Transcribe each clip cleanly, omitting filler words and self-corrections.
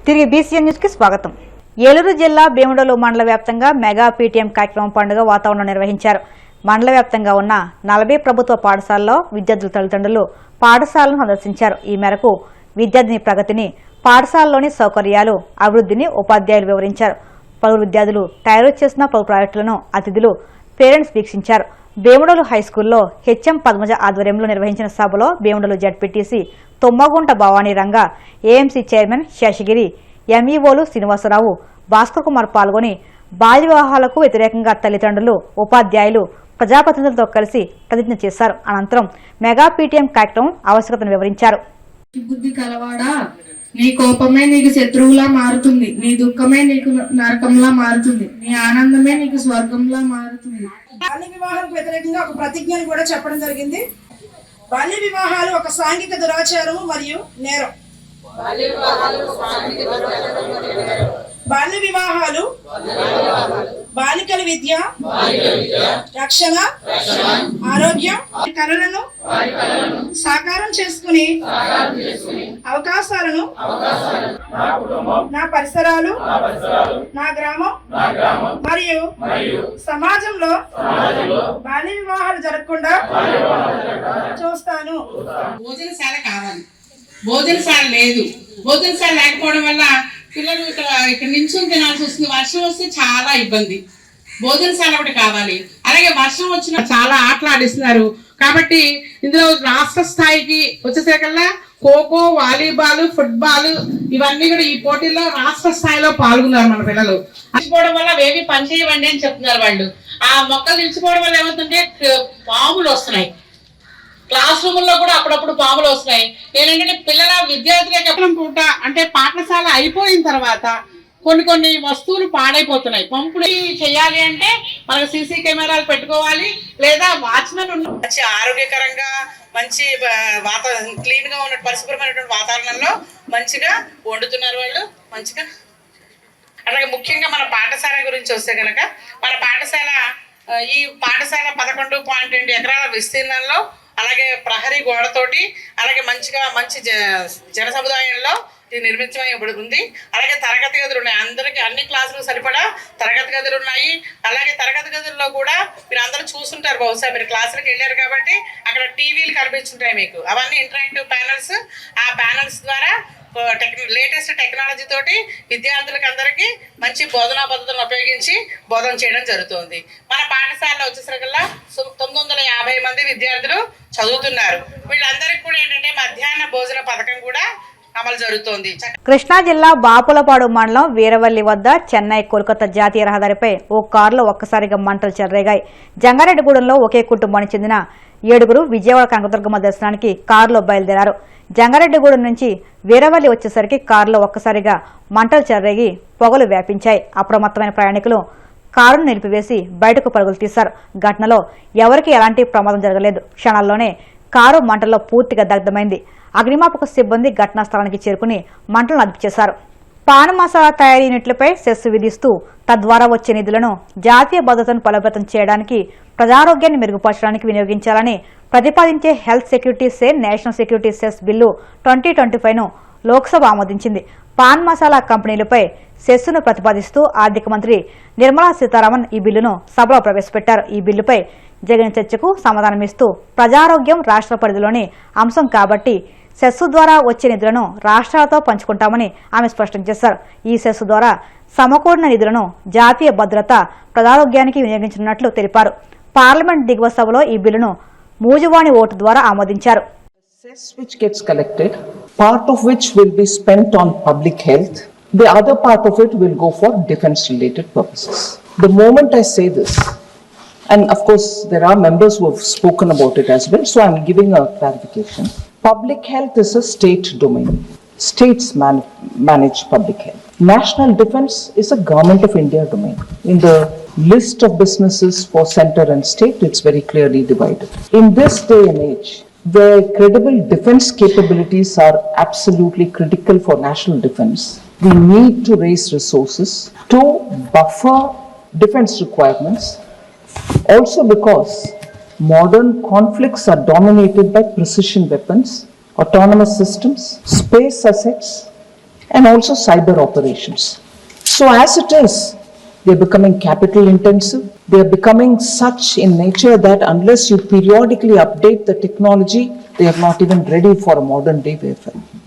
తిరిగి BCN news కి స్వాగతం. ఏలూరు జిల్లా భీమడోలు మండల వ్యాప్తంగా మెగా పీటీఎం కార్యక్రమం పండుగ వాతావరణం నిర్వహించారు. మండల వ్యాప్తంగా ఉన్న 40 ప్రభుత్వ పాఠశాలల్లో విద్యార్థుల తల్లిదండ్రులు పాఠశాలను సందర్శించారు. ఈ మేరకు విద్యార్థిని ప్రగతిని, పాఠశాలలోని సౌకర్యాలు, అభివృద్ధిని ఉపాధ్యాయులు వివరించారు. పలువురు విద్యార్థులు తయారు చేసిన పలు ప్రాజెక్టులను అతిథులు, పేరెంట్స్ వీక్షించారు. భీమడోలు హైస్కూల్లో హెచ్ఎం పద్మజ ఆధ్వర్యంలో నిర్వహించిన సభలో భీమడోలు జడ్పీటీసీ తొమ్మగుంట భవానీ రంగ, ఏఎంసీ చైర్మన్ శేషగిరి, ఎంఈఓలు శ్రీనివాసరావు, భాస్కర్ కుమార్ పాల్గొని బాల్య వివాహాలకు వ్యతిరేకంగా తల్లిదండ్రులు, ఉపాధ్యాయులు, ప్రజాప్రతినిధులతో కలిసి ప్రతిజ్ఞ చేశారు. అనంతరం మెగా పీటీఎం కార్యక్రమం ఆవశ్యకతను వివరించారు. బుద్ధి కలవాడా, నీ కోపమే నీకు శత్రువులా మారుతుంది, నీ దుఃఖమే నీకు నరకంలా మారుతుంది, నీ ఆనందమే నీకు స్వర్గంలా మారుతుంది. బాల్య వివాహాలకు వ్యతిరేకంగా ఒక ప్రతిజ్ఞను కూడా చెప్పడం జరిగింది. బాల్య వివాహాలు ఒక సాంఘిక దురాచారం మరియు నేరం. బాల్య వివాహాలు బాలికల విద్య, రక్షణ, ఆరోగ్యం, కళలను సాకారం చేసుకుని అవకాశాలను నా పరిసరాలు, నా గ్రామం మరియు సమాజంలో బాల్య వివాహాలు జరగకుండా చూస్తాను. భోజనశాల కావాలి, భోజనశాల లేదు. భోజనశాల లేకపోవడం వల్ల పిల్లలు ఇక్కడ నించుని తినాల్సి వస్తుంది. వర్షం వస్తే చాలా ఇబ్బంది. భోజనశాల ఒకటి కావాలి. అలాగే వర్షం వచ్చిన చాలా ఆటలు ఆడిస్తున్నారు. కాబట్టి ఇందులో రాష్ట్ర స్థాయికి వచ్చేసరికల్లా ఖోఖో, వాలీబాల్, ఫుట్బాల్ ఇవన్నీ కూడా ఈ పోటీల్లో రాష్ట్ర స్థాయిలో పాల్గొన్నారు మన పిల్లలు. నిలిచిపోవడం వల్ల వేవి పని చేయవండి అని చెప్తున్నారు వాళ్ళు. ఆ మొక్కలు నిలిచిపోవడం వల్ల ఏమవుతుంటే పాములు వస్తున్నాయి. క్లాస్ రూముల్లో కూడా అప్పుడప్పుడు పాములు వస్తున్నాయి. ఏంటంటే పిల్లల విద్యార్థులే పూట అంటే పాఠశాల అయిపోయిన తర్వాత కొన్ని వస్తువులు పాడైపోతున్నాయి. పంపులు చేయాలి అంటే మనకు సీసీ కెమెరాలు పెట్టుకోవాలి, లేదా వాచ్మెన్ మంచి ఆరోగ్యకరంగా మంచి క్లీన్ గా ఉన్న పరిశుభ్రమైనటువంటి వాతావరణంలో మంచిగా వండుతున్నారు వాళ్ళు. మంచిగా అలాగే ముఖ్యంగా మన పాఠశాల గురించి వస్తే కనుక మన పాఠశాల ఈ పాఠశాల 11.2 ఎకరాల విస్తీర్ణంలో, అలాగే ప్రహరీ గోడతోటి, అలాగే మంచి జన సముదాయంలో ఇది నిర్మించబడి ఉంది. అలాగే తరగతి గదులు ఉన్నాయి. అందరికి అన్ని క్లాసులకు సరిపడా తరగతి గదులు ఉన్నాయి. అలాగే తరగతి గదుల్లో కూడా మీరు అందరూ చూస్తుంటారు, బహుశా మీరు క్లాసులకు వెళ్ళారు కాబట్టి అక్కడ టీవీలు కనిపిస్తుంటాయి మీకు. అవన్నీ ఇంటరాక్టివ్ ప్యానల్స్. ఆ ప్యానల్స్ ద్వారా లేటెస్ట్ టెక్నాలజీ తోటి విద్యార్థులకు అందరికీ మంచి బోధనా పద్ధతులను ఉపయోగించి బోధన చేయడం జరుగుతుంది. మన పాఠశాలలో వచ్చేసరికల్లా 950 మంది విద్యార్థులు చదువుతున్నారు. వీళ్ళందరికీ కూడా ఏంటంటే మధ్యాహ్న భోజన పథకం కూడా అమలు జరుగుతోంది. కృష్ణా జిల్లా బాపులపాడు మండలం వీరవల్లి వద్ద చెన్నై కోల్కతా జాతీయ రహదారిపై ఓ కారులో ఒక్కసారిగా మంటలు చెలరేగాయి. జంగారెడ్డిగూడెంలో ఒకే కుటుంబానికి చెందిన 7గురు విజయవాడ కనకదుర్గమ్మ దర్శనానికి కారులో బయలుదేరారు. జంగారెడ్డిగూడెం నుంచి వీరవల్లి వచ్చేసరికి కారులో ఒక్కసారిగా మంటలు చెలరేగి పొగలు వ్యాపించాయి. అప్రమత్తమైన ప్రయాణికులు కారును నిలిపివేసి బయటకు పరుగులు తీశారు. ఘటనలో ఎవరికీ ఎలాంటి ప్రమాదం జరగలేదు. క్షణాల్లోనే కారు మంటల్లో పూర్తిగా దగ్ధమైంది. అగ్నిమాపక సిబ్బంది ఘటనా స్థలానికి చేరుకుని మంటలను అదుపు చేశారు. పాన్ మసాలా తయారీ యూనిట్లపై సెస్ విధిస్తూ తద్వారా వచ్చే నిధులను జాతీయ భద్రతను బలోపేతం చేయడానికి, ప్రజారోగ్యాన్ని మెరుగుపరచడానికి వినియోగించాలని ప్రతిపాదించే health security cess national security cess bill 2025ను Lok Sabha ఆమోదించింది. పాన్ మసాలా కంపెనీలపై సెస్సును ప్రతిపాదిస్తూ ఆర్థిక మంత్రి నిర్మలా సీతారామన్ ఈ బిల్లును సభలో ప్రవేశపెట్టారు. ఈ బిల్లుపై జరిగిన చర్చకు సమాధానమిస్తూ ప్రజారోగ్యం రాష్ట్ర పరిధిలోని అంశం కాబట్టి సెస్సు ద్వారా వచ్చే నిధులను రాష్ట్రాలతో పంచుకుంటామని ఆమె స్పష్టం చేశారు. ఈ సెస్సు ద్వారా సమకూడిన నిధులను జాతీయ భద్రత, ప్రజారోగ్యానికి వినియోగించనున్నట్లు తెలిపారు. పార్లమెంట్ దిగువ సభలో ఈ బిల్లును మూజువాణి ఓటు ద్వారా ఆమోదించారు. Cess which gets collected, part of which will be spent on public health, the other part of it will go for defense related purposes. The moment I say this, and of course there are members who have spoken about it as well, so I'm giving a clarification. Public health is a state domain. States manage public health. National defense is a government of India domain. In the list of businesses for center and state, it's very clearly divided. In this day and age, where credible defense capabilities are absolutely critical for national defense, we need to raise resources to buffer defense requirements. Also because modern conflicts are dominated by precision weapons, autonomous systems, space assets, and also cyber operations. So as it is, they're becoming capital intensive. They're becoming such in nature that unless you periodically update the technology, they are not even ready for a modern day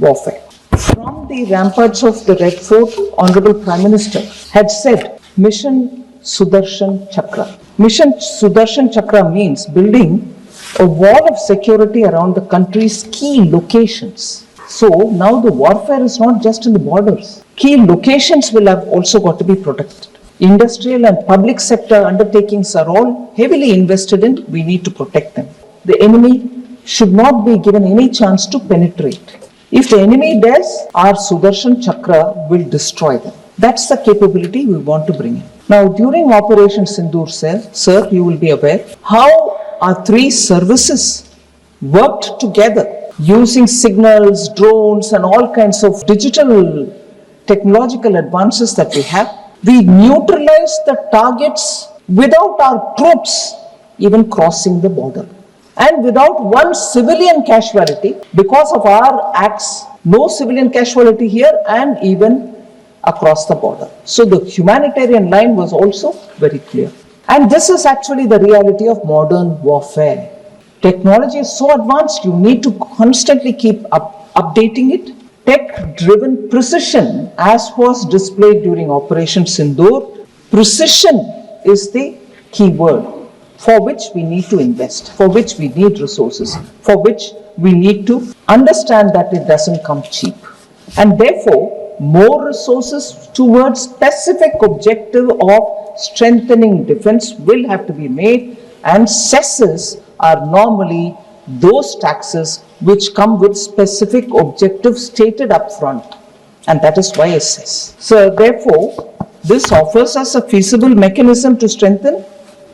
warfare. From the ramparts of the Red Fort, Honorable Prime Minister had said, Mission Sudarshan Chakra. Mission Sudarshan Chakra means building a wall of security around the country's key locations. So now the warfare is not just in the borders. Key locations will have also got to be protected. Industrial and public sector undertakings are all heavily invested in. We need to protect them. The enemy should not be given any chance to penetrate. If the enemy does, our Sudarshan Chakra will destroy them. That's the capability we want to bring in. Now, during Operation Sindoor, sir, you will be aware how our three services worked together using signals, drones, and all kinds of digital technological advances that we have. We neutralized the targets without our troops even crossing the border. And without one civilian casualty, because of our acts, no civilian casualty here and even across the border. So the humanitarian line was also very clear. And this is actually the reality of modern warfare. Technology is so advanced, you need to constantly keep updating it. Tech-driven precision, as was displayed during Operation Sindoor, precision is the key word for which we need to invest, for which we need resources, for which we need to understand that it doesn't come cheap. And therefore, more resources towards specific objective of strengthening defense will have to be made, and cesses are normally those taxes which come with specific objectives stated up front, and that is why cess. So therefore, this offers us a feasible mechanism to strengthen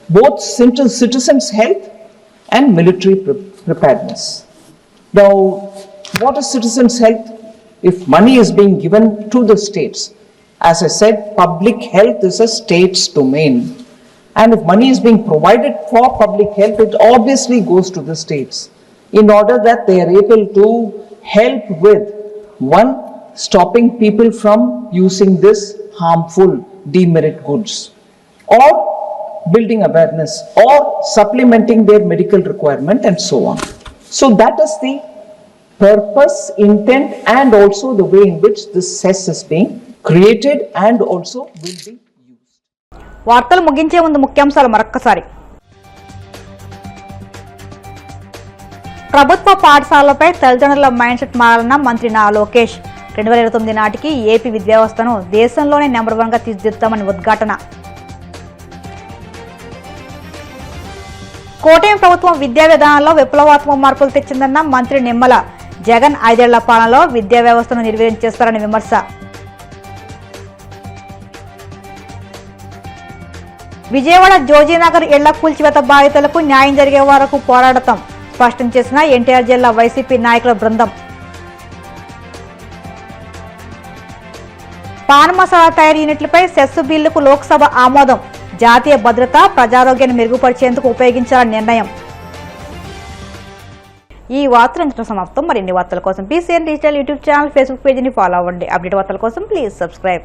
both citizens' health and military preparedness. Now, what is citizens' health? If money is being given to the states, as I said, public health is a state's domain. And if money is being provided for public health, it obviously goes to the states in order that they are able to help with, one, stopping people from using this harmful demerit goods, or building awareness, or supplementing their medical requirement, and so on. So that is the purpose, intent, and also the way in which this cess is being created and also will be. వార్తలు ముగించే ముందు ముఖ్యాంశాలు మరొక్కసారి. ప్రభుత్వ పాఠశాలలపై తల్లిదండ్రుల mind set మారాలన్న మంత్రి నా లోకేష్. 2029 నాటికి ఏపీ విద్యా వ్యవస్థను దేశంలోనే నెంబర్ 1గా తీర్చిదిద్దుతామని ఉద్ఘాటన. కోటయం ప్రభుత్వం విద్యా విధానాల్లో విప్లవాత్మక మార్పులు తెచ్చిందన్న మంత్రి నిమ్మల. జగన్ 5 ఏళ్ల పాలనలో విద్యా వ్యవస్థను నిర్వీర్యం చేస్తారని విమర్శ. విజయవాడ జోజీనగర్ ఇళ్ల కూల్చివేత బాధితులకు న్యాయం జరిగే వరకు పోరాడతాం స్పష్టం చేసిన ఎన్టీఆర్ జిల్లా వైసీపీ నాయకుల బృందం. పాన్ మసాలా తయారీ యూనిట్లపై సెస్ బిల్లుకు లోక్సభ ఆమోదం. జాతీయ భద్రత, ప్రజారోగ్యాన్ని మెరుగుపరిచేందుకు ఉపయోగించాలని నిర్ణయం. ఈ వార్తలు సమాప్తం. మరిన్ని వార్తల కోసం PCN digital YouTube channel, Facebook పేజీని ఫాలో అవ్వండి. అప్డేట్ వార్తల కోసం ప్లీజ్ సబ్స్క్రైబ్.